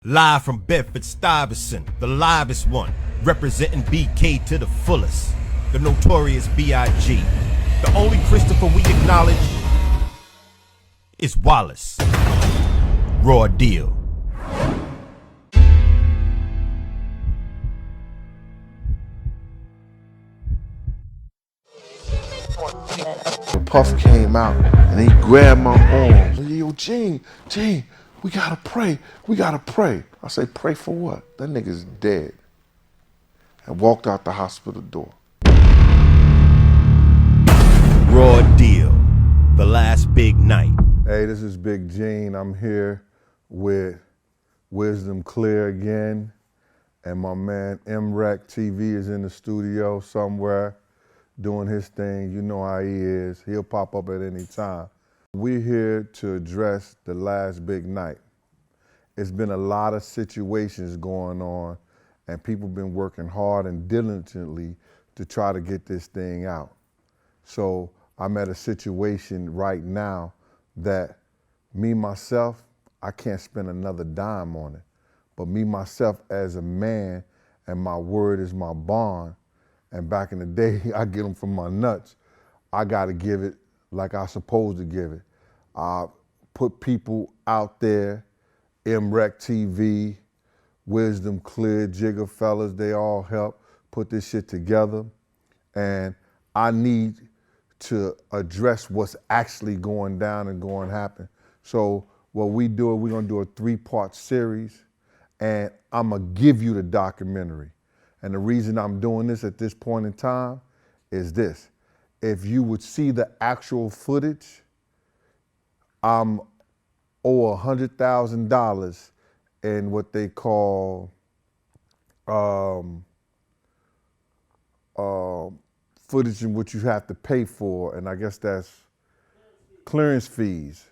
Live from Bedford-Stuyvesant, the livest one, representing BK to the fullest. The Notorious B.I.G. The only Christopher we acknowledge is Wallace. Raw deal. Puff came out and he grabbed my arm. Yo, Gene, we gotta pray. I say, pray for what? That nigga's dead. And walked out the hospital door. Raw deal. The last big night. Hey, this is Big Gene. I'm here with Wisdom Clear again. And my man MREC TV is in the studio somewhere doing his thing. You know how he is. He'll pop up at any time. We're here to address the last big night. It's been a lot of situations going on and people been working hard and diligently to try to get this thing out. So I'm at a situation right now that me, myself, I can't spend another dime on it. But me, myself, as a man, and my word is my bond, and back in the day, I get them from my nuts, I gotta give it like I'm supposed to give it. I put people out there, MREC TV, Wisdom Clear, Jigger Fellas, they all help put this shit together. And I need to address what's actually going down and going to happen. So what we're gonna do a 3-part series, and I'm gonna give you the documentary. And the reason I'm doing this at this point in time is this. If you would see the actual footage, I'm owe $100,000 in what they call footage in which you have to pay for, and I guess that's clearance fees.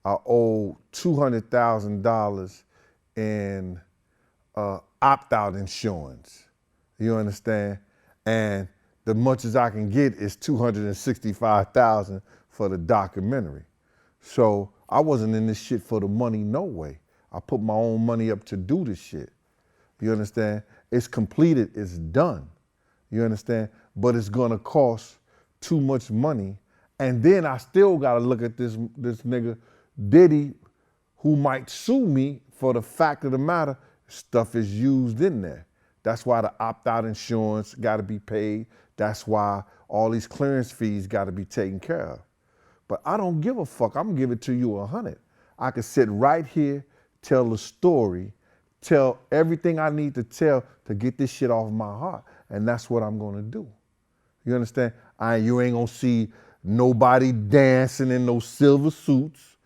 I owe $200,000 in opt-out insurance. You understand? And the much as I can get is $265,000 for the documentary. So I wasn't in this shit for the money, no way. I put my own money up to do this shit. You understand? It's completed, it's done. You understand? But it's gonna cost too much money. And then I still gotta look at this nigga Diddy, who might sue me for the fact of the matter, stuff is used in there. That's why the opt-out insurance gotta be paid. That's why all these clearance fees gotta be taken care of. But I don't give a fuck, I'm gonna give it to you 100. I can sit right here, tell the story, tell everything I need to tell to get this shit off my heart. And that's what I'm gonna do. You understand? You ain't gonna see nobody dancing in those silver suits.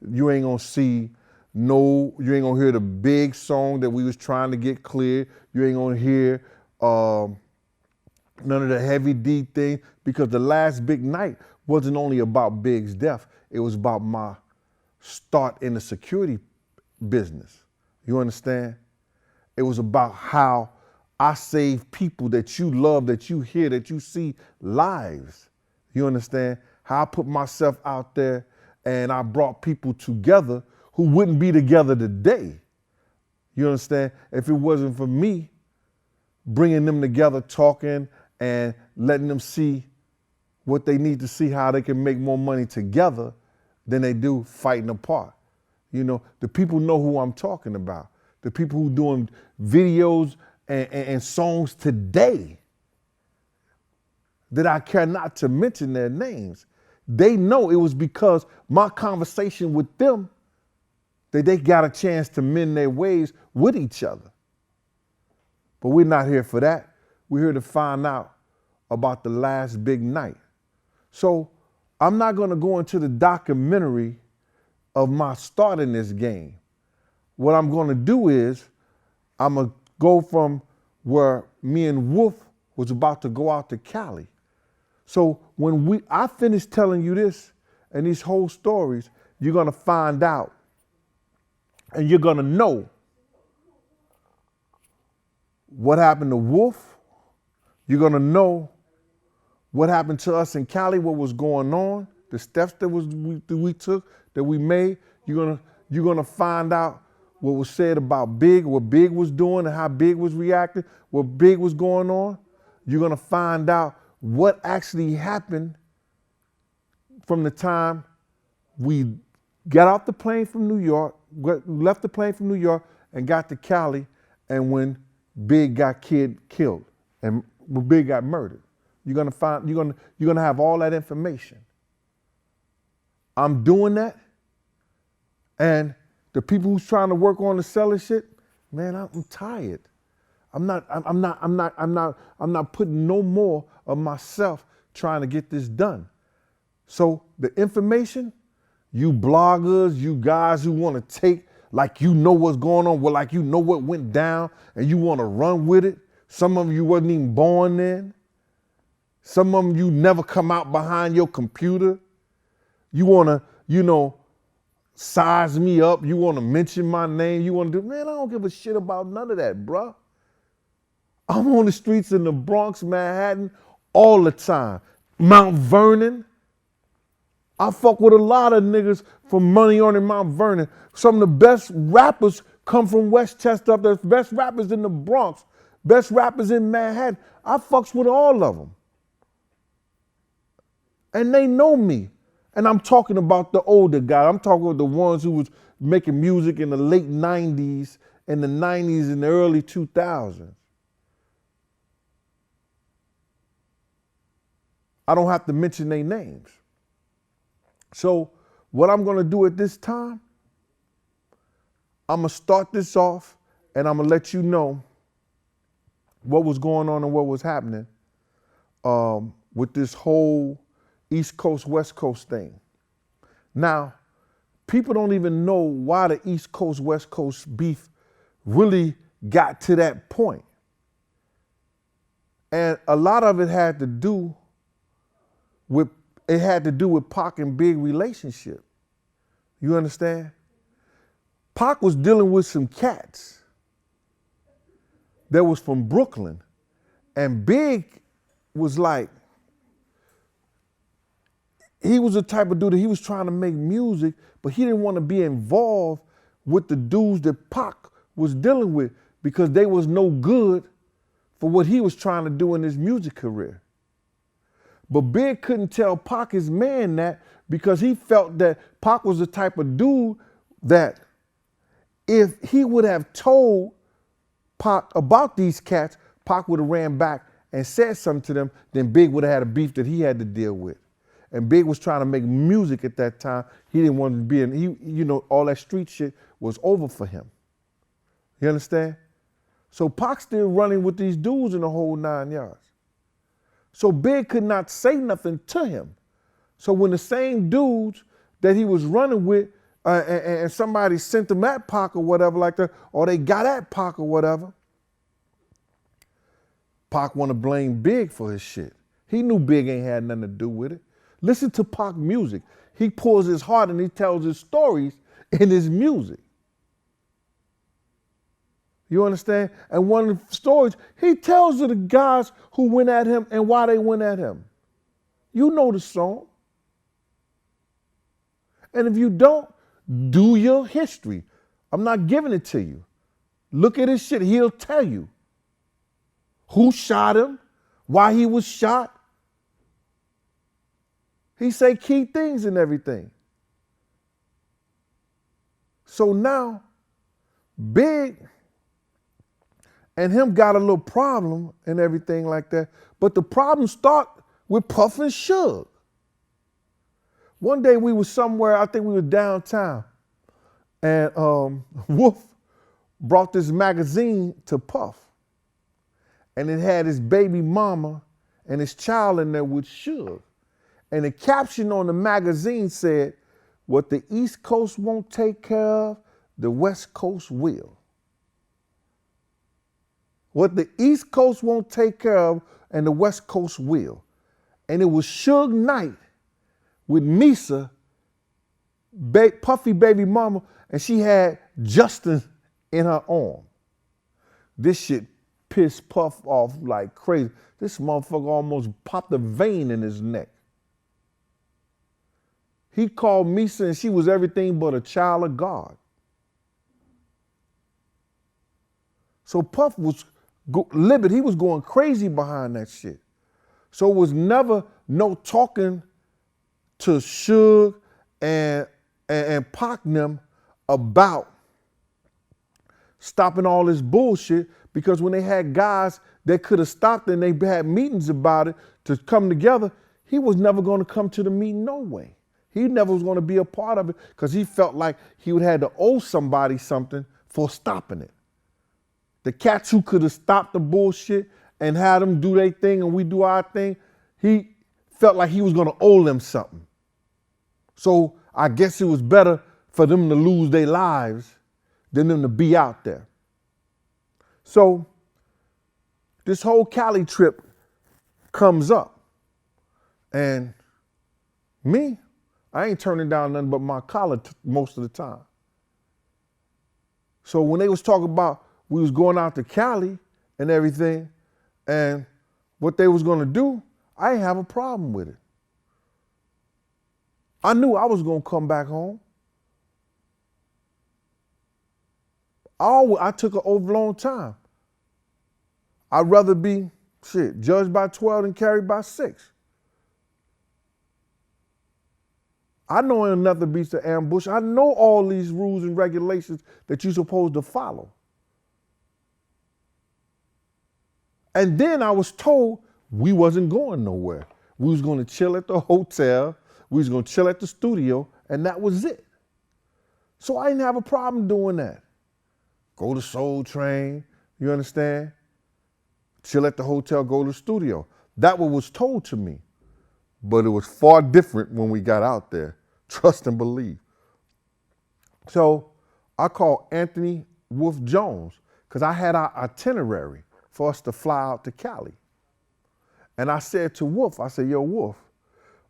You ain't gonna see you ain't gonna hear the big song that we was trying to get clear. You ain't gonna hear none of the heavy D thing, because the last big night wasn't only about Big's death, it was about my start in the security business. You understand? It was about how I saved people that you love, that you hear, that you see lives. You understand? How I put myself out there and I brought people together who wouldn't be together today. You understand? If it wasn't for me bringing them together, talking and letting them see what they need to see, how they can make more money together than they do fighting apart. You know, the people know who I'm talking about. The people who doing videos and songs today that I care not to mention their names. They know it was because my conversation with them that they got a chance to mend their ways with each other. But we're not here for that. We're here to find out about the last big night. So I'm not gonna go into the documentary of my start in this game. What I'm gonna do is I'm gonna go from where me and Wolf was about to go out to Cali. So when I finish telling you this and these whole stories, you're gonna find out and you're gonna know what happened to Wolf. You're gonna know what happened to us in Cali, what was going on, the steps that we took, that we made. You're gonna find out what was said about Big, what Big was doing and how Big was reacting, what Big was going on, you're gonna find out what actually happened from the time we got off the plane from New York, left the plane from New York and got to Cali, and when Big got killed and when Big got murdered. You're gonna have all that information. I'm doing that, and the people who's trying to work on the selling shit, man, I'm tired. I'm not putting no more of myself trying to get this done. So the information, you bloggers, you guys who want to take like you know what's going on, well, like you know what went down and you want to run with it. Some of you wasn't even born then. Some of them you never come out behind your computer. You want to, size me up. You want to mention my name. You want to do, man, I don't give a shit about none of that, bruh. I'm on the streets in the Bronx, Manhattan, all the time. Mount Vernon. I fuck with a lot of niggas from Money on in Mount Vernon. Some of the best rappers come from Westchester. The best rappers in the Bronx. Best rappers in Manhattan. I fucks with all of them. And they know me. And I'm talking about the older guys. I'm talking about the ones who was making music in the late 90s, in the 90s and the early 2000s. I don't have to mention their names. So what I'm gonna do at this time, I'm gonna start this off and I'm gonna let you know what was going on and what was happening with this whole East Coast, West Coast thing. Now, people don't even know why the East Coast, West Coast beef really got to that point. And a lot of it had to do with Pac and Big relationship. You understand? Pac was dealing with some cats that was from Brooklyn. And Big was like, he was the type of dude that he was trying to make music, but he didn't want to be involved with the dudes that Pac was dealing with because they was no good for what he was trying to do in his music career. But Big couldn't tell Pac, his man, that because he felt that Pac was the type of dude that if he would have told Pac about these cats, Pac would have ran back and said something to them, then Big would have had a beef that he had to deal with. And Big was trying to make music at that time. He didn't want to be in, all that street shit was over for him. You understand? So Pac's still running with these dudes in the whole 9 yards. So Big could not say nothing to him. So when the same dudes that he was running with and somebody sent them at Pac or whatever like that, or they got at Pac or whatever, Pac want to blame Big for his shit. He knew Big ain't had nothing to do with it. Listen to Pac music. He pours his heart and he tells his stories in his music. You understand? And one of the stories, he tells of the guys who went at him and why they went at him. You know the song. And if you don't, do your history. I'm not giving it to you. Look at his shit. He'll tell you who shot him, why he was shot. He say key things and everything. So now, Big and him got a little problem and everything like that. But the problem start with Puff and Suge. One day we was somewhere, I think we were downtown, and Wolf brought this magazine to Puff. And it had his baby mama and his child in there with Suge. And the caption on the magazine said, "What the East Coast won't take care of, the West Coast will." What the East Coast won't take care of, and the West Coast will. And it was Suge Knight with Misa, Puffy baby mama, and she had Justin in her arm. This shit pissed Puff off like crazy. This motherfucker almost popped a vein in his neck. He called Misa and she was everything but a child of God. So Puff was livid. He was going crazy behind that shit. So it was never no talking to Suge and Pac them about stopping all this bullshit, because when they had guys that could have stopped it and they had meetings about it to come together, he was never going to come to the meeting no way. He never was going to be a part of it because he felt like he would have to owe somebody something for stopping it. The cats who could have stopped the bullshit and had them do their thing and we do our thing, he felt like he was going to owe them something. So I guess it was better for them to lose their lives than them to be out there. So this whole Cali trip comes up, and me, I ain't turning down nothing but my collar most of the time. So when they was talking about we was going out to Cali and everything and what they was gonna do, I didn't have a problem with it. I knew I was gonna come back home. I took an overlong time. I'd rather be, judged by 12 than carried by 6. I know enough to beat the ambush. I know all these rules and regulations that you're supposed to follow. And then I was told we wasn't going nowhere. We was gonna chill at the hotel, we was gonna chill at the studio, and that was it. So I didn't have a problem doing that. Go to Soul Train, you understand? Chill at the hotel, go to the studio. That what was told to me. But it was far different when we got out there. Trust and believe. So I called Anthony Wolf Jones because I had our itinerary for us to fly out to Cali. And I said to Wolf, I said, yo, Wolf,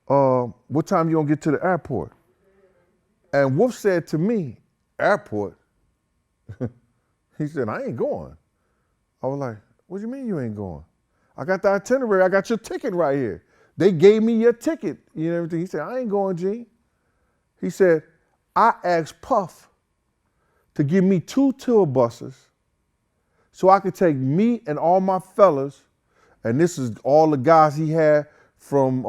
what time you gonna get to the airport? And Wolf said to me, airport? He said, I ain't going. I was like, what do you mean you ain't going? I got the itinerary, I got your ticket right here. They gave me your ticket, you know, everything. He said, I ain't going, G. He said, I asked Puff to give me 2 tour buses so I could take me and all my fellas, and this is all the guys he had from,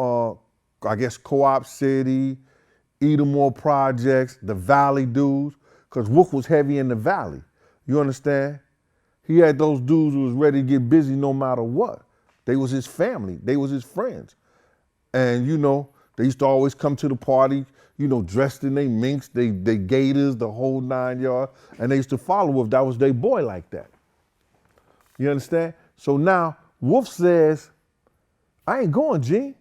I guess, Co-op City, Edomore Projects, the Valley dudes, because Wolf was heavy in the Valley. You understand? He had those dudes who was ready to get busy no matter what. They was his family. They was his friends. And, you know, they used to always come to the party, you know, dressed in their minks, they gators, the whole 9 yards. And they used to follow Wolf. That was their boy like that. You understand? So now Wolf says, I ain't going, Gene.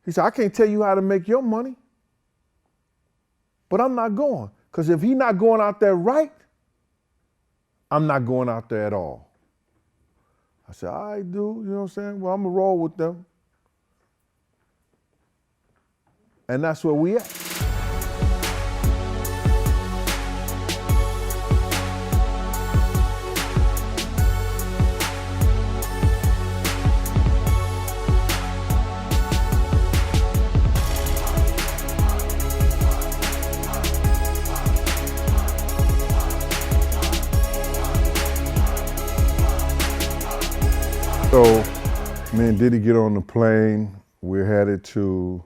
He said, I can't tell you how to make your money, but I'm not going. Because if he not going out there right, I'm not going out there at all. I said, all right, dude, you know what I'm saying? Well, I'm going to roll with them. And that's where we at. So me and Diddy get on the plane. We're headed to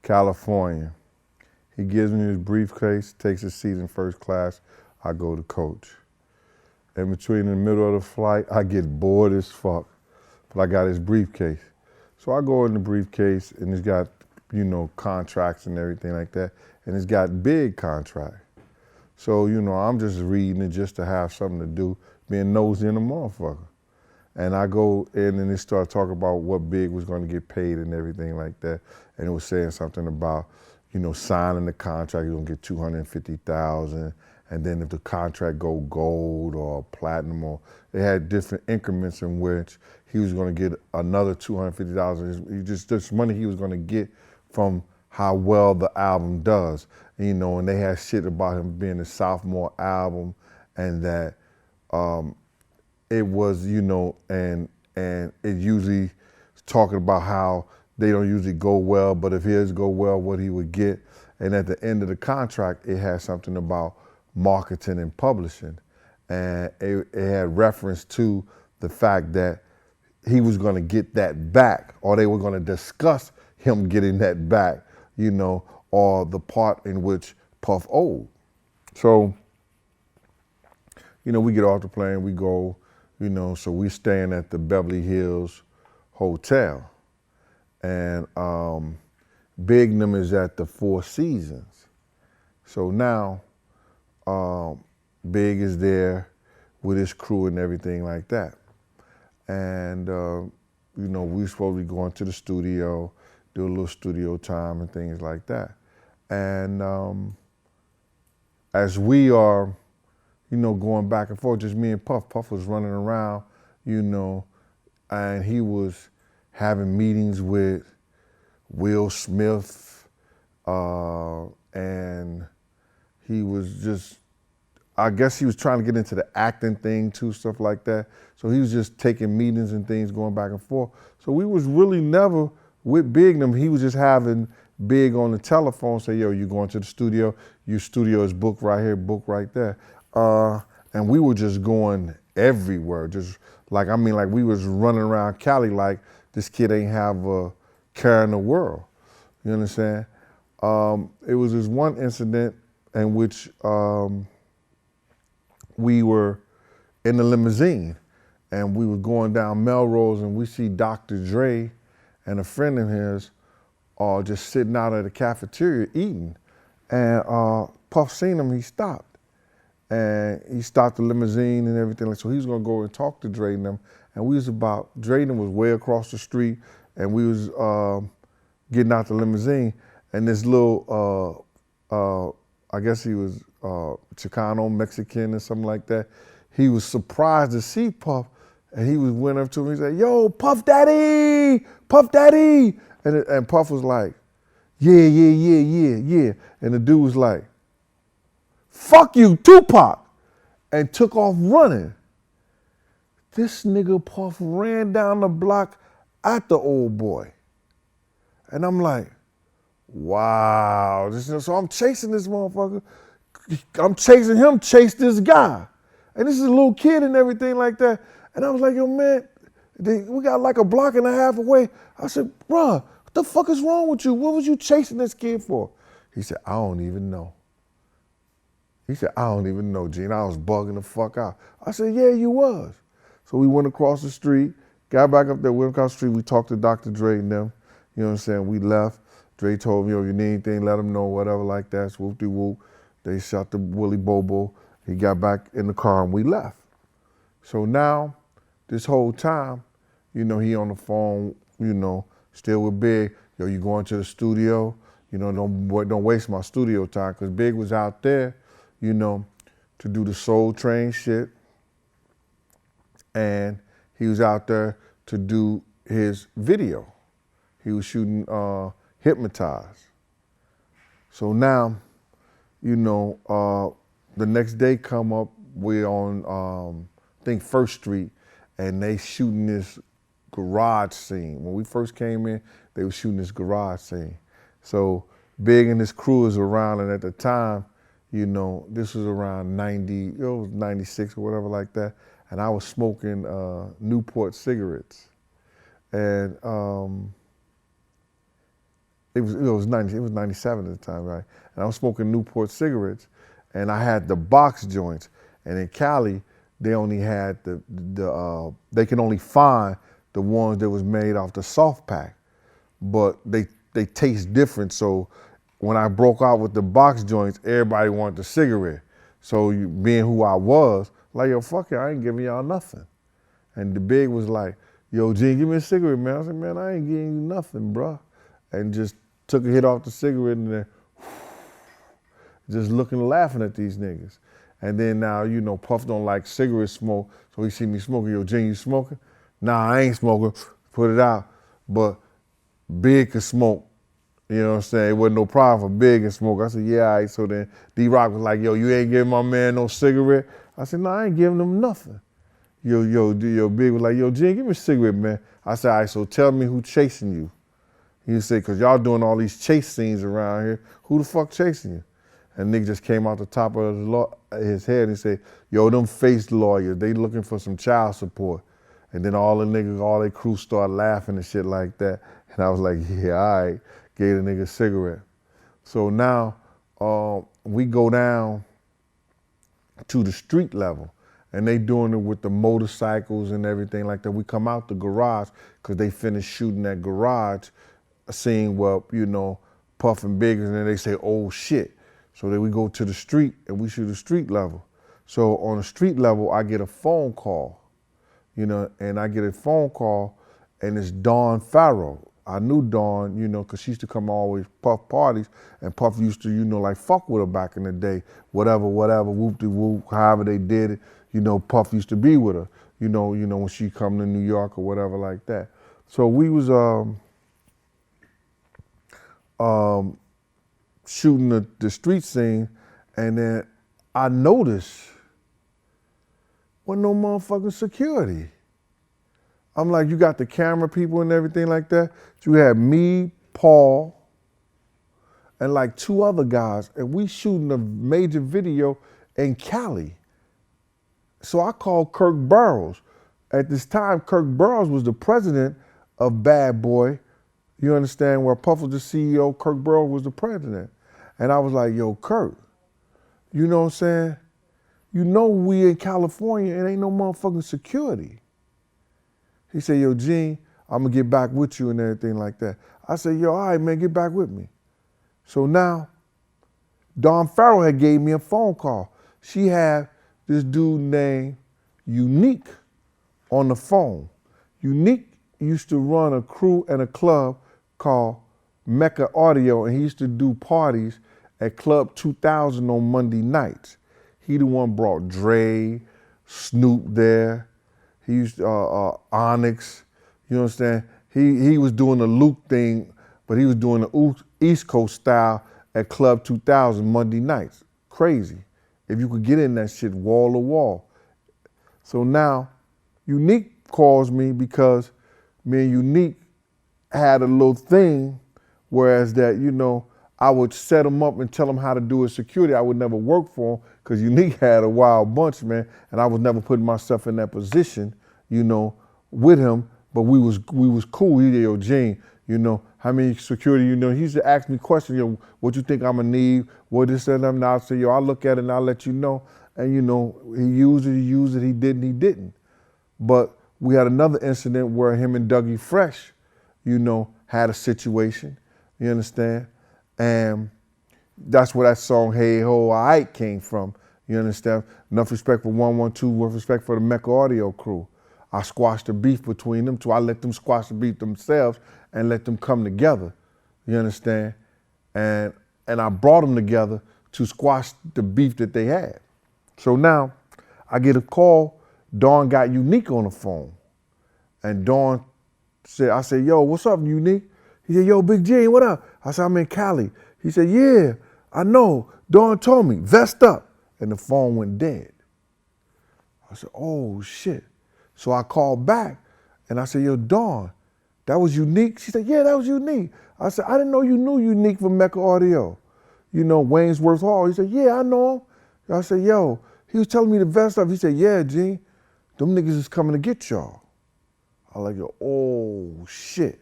California. He gives me his briefcase, takes a seat in first class. I go to coach. In between the middle of the flight, I get bored as fuck, but I got his briefcase. So I go in the briefcase and it's got, you know, contracts and everything like that. And it's got big contracts. So, you know, I'm just reading it just to have something to do, being nosy in the motherfucker. And I go in and they start talking about what Big was going to get paid and everything like that. And it was saying something about, you know, signing the contract, you're going to get $250,000. And then if the contract go gold or platinum, or they had different increments in which he was going to get another $250,000. Just this money he was going to get from how well the album does. And, you know, and they had shit about him being a sophomore album and that it was, you know, and it usually talking about how they don't usually go well, but if his go well, what he would get. And at the end of the contract, it had something about marketing and publishing. and it had reference to the fact that he was going to get that back, or they were going to discuss him getting that back, you know, or the part in which Puff owed. So, you know, we get off the plane, we go, you know, so we staying at the Beverly Hills Hotel, and Big and them is at the Four Seasons. So now, Big is there with his crew and everything like that. And, you know, we supposed to be going to the studio, do a little studio time and things like that. And as we are, you know, going back and forth, just me and Puff. Puff was running around, you know, and he was having meetings with Will Smith, and he was just, I guess he was trying to get into the acting thing too, stuff like that. So he was just taking meetings and things, going back and forth. So we was really never with Big and them. He was just having Big on the telephone, say, yo, you going to the studio? Your studio is booked right here, booked right there. And we were just going everywhere. Just like, I mean, like we was running around Cali like this kid ain't have a care in the world. You understand? It was this one incident in which we were in the limousine and we were going down Melrose and we see Dr. Dre and a friend of his just sitting out at the cafeteria eating. And Puff seen him, he stopped. And he stopped the limousine and everything. So he was gonna go and talk to Dre and them. And we was about, Dre and them was way across the street and we was getting out the limousine. And this little, I guess he was Chicano, Mexican or something like that. He was surprised to see Puff and he went up to him, he said, yo, Puff Daddy, Puff Daddy. And Puff was like, yeah. And the dude was like, fuck you, Tupac, and took off running. This nigga Puff ran down the block at the old boy. And I'm like, wow. So I'm chasing this motherfucker. I'm chasing him, chase this guy. And this is a little kid and everything like that. And I was like, yo, man, we got like a block and a half away. I said, bruh, what the fuck is wrong with you? What was you chasing this kid for? He said, I don't even know. He said, I don't even know, Gene. I was bugging the fuck out. I said, yeah, you was. So we went across the street, got back up there, went across the street, we talked to Dr. Dre and them. You know what I'm saying? We left. Dre told me, yo, you need anything, let him know, whatever like that. So whoop-de-whoop. They shot the Willie Bobo. He got back in the car and we left. So now, this whole time, you know, he on the phone, you know, still with Big. Yo, you going to the studio? You know, don't waste my studio time, because Big was out there, you know, to do the Soul Train shit. And he was out there to do his video. He was shooting Hypnotize. So now, you know, the next day come up, we're on, I think First Street, and they shooting this garage scene. When we first came in, they were shooting this garage scene. So Big and his crew is around, and at the time, you know, this was around 90, it was 96 or whatever like that, and I was smoking Newport cigarettes. And it was 97 at the time, right? And I was smoking Newport cigarettes, and I had the box joints. And in Cali, they only had they can only find the ones that was made off the soft pack, but they taste different. So when I broke out with the box joints, everybody wanted the cigarette. So being who I was, like, yo, fuck it, I ain't giving y'all nothing. And the Big was like, yo, Gene, give me a cigarette, man. I said, man, I ain't giving you nothing, bro. And just took a hit off the cigarette and then just looking and laughing at these niggas. And then now, you know, Puff don't like cigarette smoke, so he see me smoking. Yo, Gene, you smoking? Nah, I ain't smoking. Put it out. But Big could smoke. You know what I'm saying? It wasn't no problem for Big and smoke. I said, yeah, all right. So then D-Rock was like, yo, you ain't giving my man no cigarette? I said, no, I ain't giving him nothing. Yo, Big was like, yo, Gene, give me a cigarette, man. I said, all right, so tell me who chasing you. He said, because y'all doing all these chase scenes around here. Who the fuck chasing you? And nigga just came out the top of his head and said, yo, them face lawyers, they looking for some child support. And then all the niggas, all their crew started laughing and shit like that. And I was like, yeah, all right. Gave the nigga a cigarette. So now we go down to the street level, and they doing it with the motorcycles and everything like that. We come out the garage because they finished shooting that garage scene where, you know, Puff and Big, and then they say, oh shit. So then we go to the street and we shoot the street level. So on the street level, I get a phone call, you know, and I get a phone call and it's Dawn Farrow. I knew Dawn, you know, because she used to come always Puff parties, and Puff used to, you know, like fuck with her back in the day. Whatever, whoop-de-whoop, however they did it, you know, Puff used to be with her, you know, when she come to New York or whatever like that. So we was shooting the street scene, and then I noticed wasn't no motherfucking security. I'm like, you got the camera people and everything like that. You had me, Paul, and like 2 other guys, and we shooting a major video in Cali. So I called Kirk Burrows. At this time, Kirk Burrows was the president of Bad Boy. You understand? Where Puff was the CEO, Kirk Burrows was the president. And I was like, yo, Kirk, you know what I'm saying? You know we in California and ain't no motherfucking security. He said, yo, Gene, I'm gonna get back with you and everything like that. I said, yo, all right, man, get back with me. So now, Dawn Farrow had gave me a phone call. She had this dude named Unique on the phone. Unique used to run a crew and a club called Mecca Audio, and he used to do parties at Club 2000 on Monday nights. He the one brought Dre, Snoop there. He used Onyx, you understand? He was doing the Luke thing, but he was doing the East Coast style at Club 2000 Monday nights. Crazy. If you could get in that shit wall to wall. So now, Unique calls me because me and Unique had a little thing, whereas that, you know, I would set him up and tell him how to do his security. I would never work for him because Unique had a wild bunch, man, and I was never putting myself in that position, you know, with him. But we was cool. He said, yo, Gene, you know, how many security, you know, he used to ask me questions, yo, what you think I'm gonna need, what this and that, and I'll say, yo, I'll look at it and I'll let you know. And you know, he used it, he didn't. But we had another incident where him and Dougie Fresh, you know, had a situation, you understand? And that's where that song, Hey Ho, Aight came from, you understand? Enough respect for 112, with respect for the Mecca Audio crew. I squashed the beef between them two. I let them squash the beef themselves and let them come together, you understand? And I brought them together to squash the beef that they had. So now I get a call, Dawn got Unique on the phone. And Dawn said, I said, yo, what's up, Unique? He said, yo, Big G, what up? I said, I'm in Cali. He said, yeah, I know. Dawn told me, vest up. And the phone went dead. I said, oh, shit. So I called back and I said, yo, Dawn, that was Unique? She said, yeah, that was Unique. I said, I didn't know you knew Unique from Mecca Audio. You know, Waynesworth Hall. He said, yeah, I know him. I said, yo, he was telling me to vest up. He said, yeah, G, them niggas is coming to get y'all. I was like, oh, shit.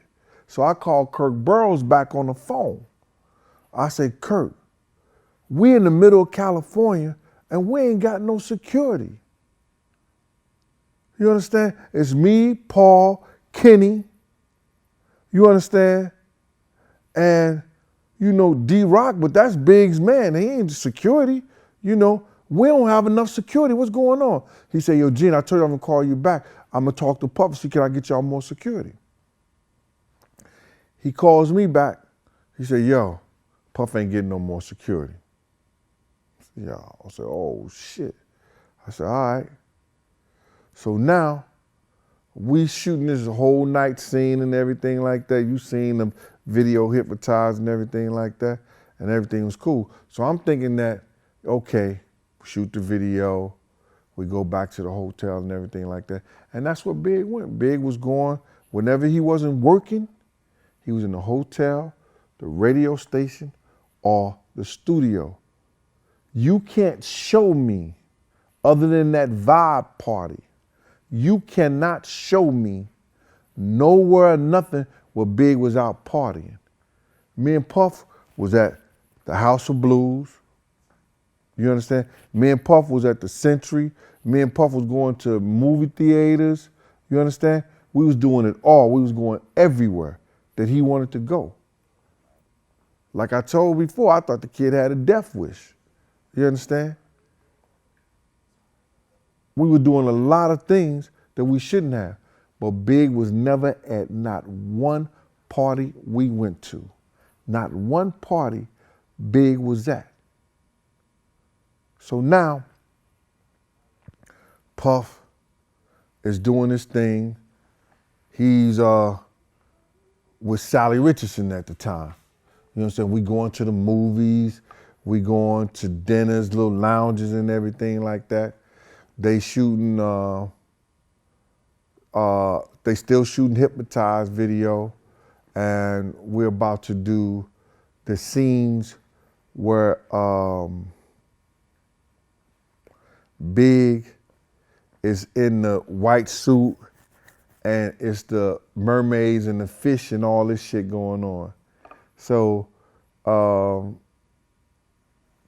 So I called Kirk Burrows back on the phone. I said, Kirk, we in the middle of California and we ain't got no security. You understand? It's me, Paul, Kenny, you understand? And, you know, D-Rock, but that's Big's man. He ain't security, you know. We don't have enough security. What's going on? He said, yo, Gene, I told you I'm gonna call you back. I'm gonna talk to Puff, see can I get y'all more security? He calls me back. He said, yo, Puff ain't getting no more security. Yeah, I said, oh shit. I said, all right. So now we shooting this whole night scene and everything like that. You seen the video hypnotized and everything like that, and everything was cool. So I'm thinking that, okay, shoot the video, we go back to the hotel and everything like that. And that's what Big went. Big was going, whenever he wasn't working, he was in the hotel, the radio station, or the studio. You can't show me, other than that vibe party, you cannot show me nowhere or nothing where Big was out partying. Me and Puff was at the House of Blues. You understand? Me and Puff was at the Century. Me and Puff was going to movie theaters. You understand? We was doing it all. We was going everywhere that he wanted to go. Like I told before, I thought the kid had a death wish. You understand? We were doing a lot of things that we shouldn't have. But Big was never at not one party we went to. Not one party Big was at. So now, Puff is doing his thing. He's with Sally Richardson at the time. You know what I'm saying? We going to the movies, we going to dinners, little lounges and everything like that. They shooting, they still shooting Hypnotized video, and we're about to do the scenes where Big is in the white suit and it's the mermaids and the fish and all this shit going on. So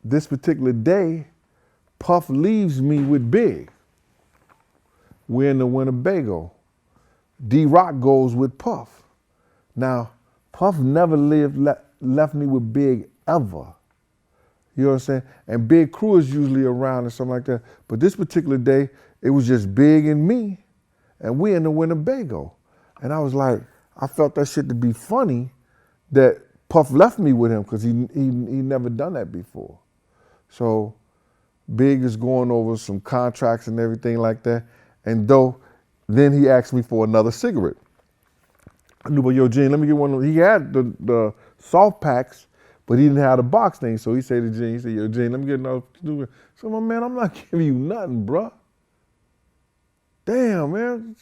this particular day, Puff leaves me with Big. We're in the Winnebago. D-Rock goes with Puff. Now, Puff never left me with Big ever. You know what I'm saying? And Big Crew is usually around and something like that. But this particular day, it was just Big and me, and we in the Winnebago. And I was like, I felt that shit to be funny that Puff left me with him because he never done that before. So Big is going over some contracts and everything like that. And then he asked me for another cigarette. I knew, but yo, Gene, let me get one. He had the soft packs, but he didn't have the box thing. So he said to Gene, he said, yo, Gene, let me get another cigarette. So my man, I'm not giving you nothing, bruh. Damn, man.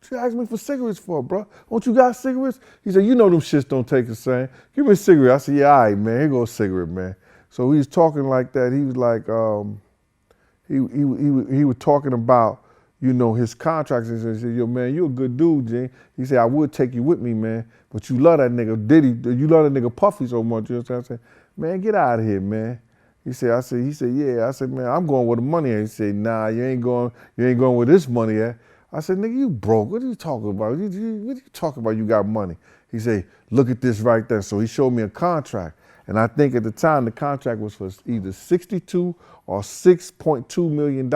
She asked me for cigarettes for, bro. Don't you got cigarettes? He said, you know them shits don't take the same. Give me a cigarette. I said, yeah, all right, man. Here goes a cigarette, man. So he was talking like that. He was like, he was talking about, you know, his contracts. He said, yo, man, you a good dude, Gene. He said, I would take you with me, man, but you love that nigga Diddy. You love that nigga Puffy so much. You know what I'm saying? Man, get out of here, man. He said, yeah. I said, man, I'm going where the money at. He said, nah, you ain't going where this money at. I said, nigga, you broke. What are you talking about? What are you talking about? You got money. He said, look at this right there. So he showed me a contract. And I think at the time the contract was for either $62 or $6.2 million.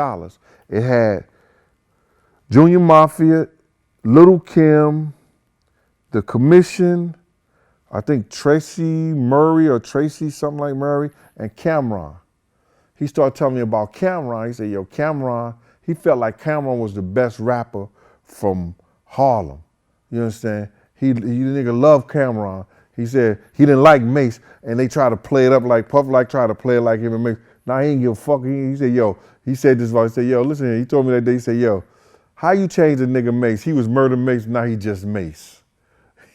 It had Junior Mafia, Little Kim, The Commission, I think Tracy Murray or Tracy something like Murray, and Cameron. He started telling me about Cameron. He said, yo, Cameron, he felt like Cameron was the best rapper from Harlem. You understand? The nigga loved Cameron. He said he didn't like Mace, and they tried to play it up like Puff like tried to play it like him and Mace. Nah, he ain't give a fuck. He said, yo, he said this, he said, yo, listen here. He told me that day, he said, yo, how you change a nigga Mace? He was Murder Mace, now he just Mace.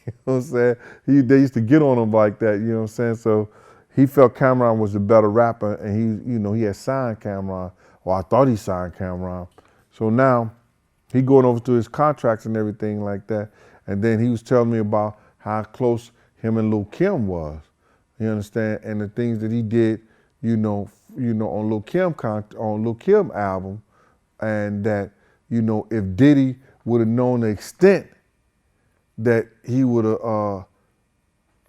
You know what I'm saying? They used to get on him like that, you know what I'm saying? So he felt Cameron was the better rapper, and he had signed Cameron, or I thought he signed Cameron. So now he going over to his contracts and everything like that. And then he was telling me about how close him and Lil Kim was. You understand? And the things that he did, on Lil Kim album, and that, if Diddy would have known the extent that he would have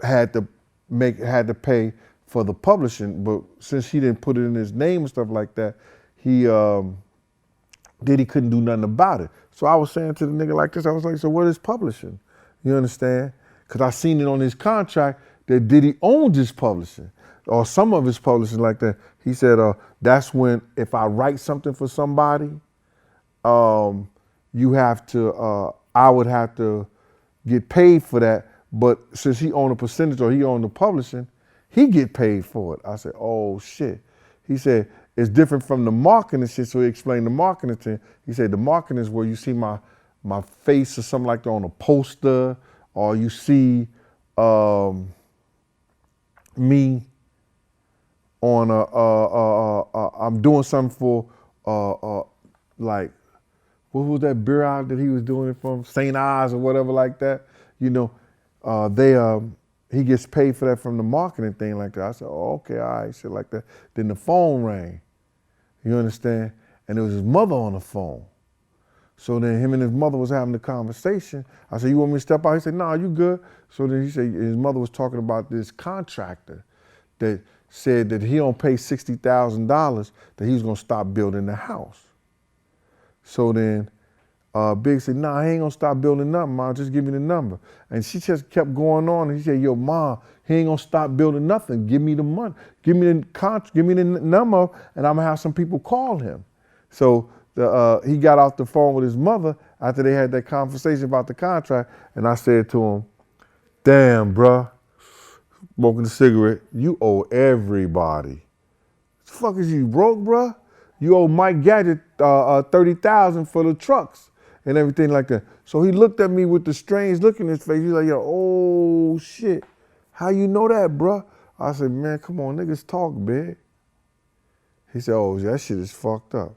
had to pay for the publishing, but since he didn't put it in his name and stuff like that, Diddy couldn't do nothing about it. So I was saying to the nigga like this, I was like, so what is publishing? You understand? Because I seen it on his contract that Diddy owned his publishing, or some of his publishing like that. He said, that's when if I write something for somebody, you have to, I would have to get paid for that. But since he owned a percentage or he owned the publishing, he get paid for it. I said, oh shit. He said, it's different from the marketing shit. So he explained the marketing to him. He said, the marketing is where you see my face or something like that on a poster, or you see me on I'm doing something for like, what was that beer out that he was doing it from? St. Ives or whatever like that. You know, he gets paid for that from the marketing thing like that. I said, oh, okay, all right, shit like that. Then the phone rang, you understand? And it was his mother on the phone. So then him and his mother was having the conversation. I said, you want me to step out? He said, nah, you good. So then he said his mother was talking about this contractor that said that he don't pay $60,000, that he was gonna stop building the house. So then Big said, nah, he ain't gonna stop building nothing, Mom, just give me the number. And she just kept going on, and he said, yo, Mom, he ain't gonna stop building nothing. Give me the money, give me the number, and I'm gonna have some people call him. So he got off the phone with his mother after they had that conversation about the contract, and I said to him, damn, bruh, smoking a cigarette, you owe everybody. The fuck is you, broke, bruh? You owe Mike Gadget $30,000 for the trucks and everything like that. So he looked at me with the strange look in his face. He's like, yo, oh shit, how you know that, bruh? I said, man, come on, niggas talk, big. He said, oh, that shit is fucked up.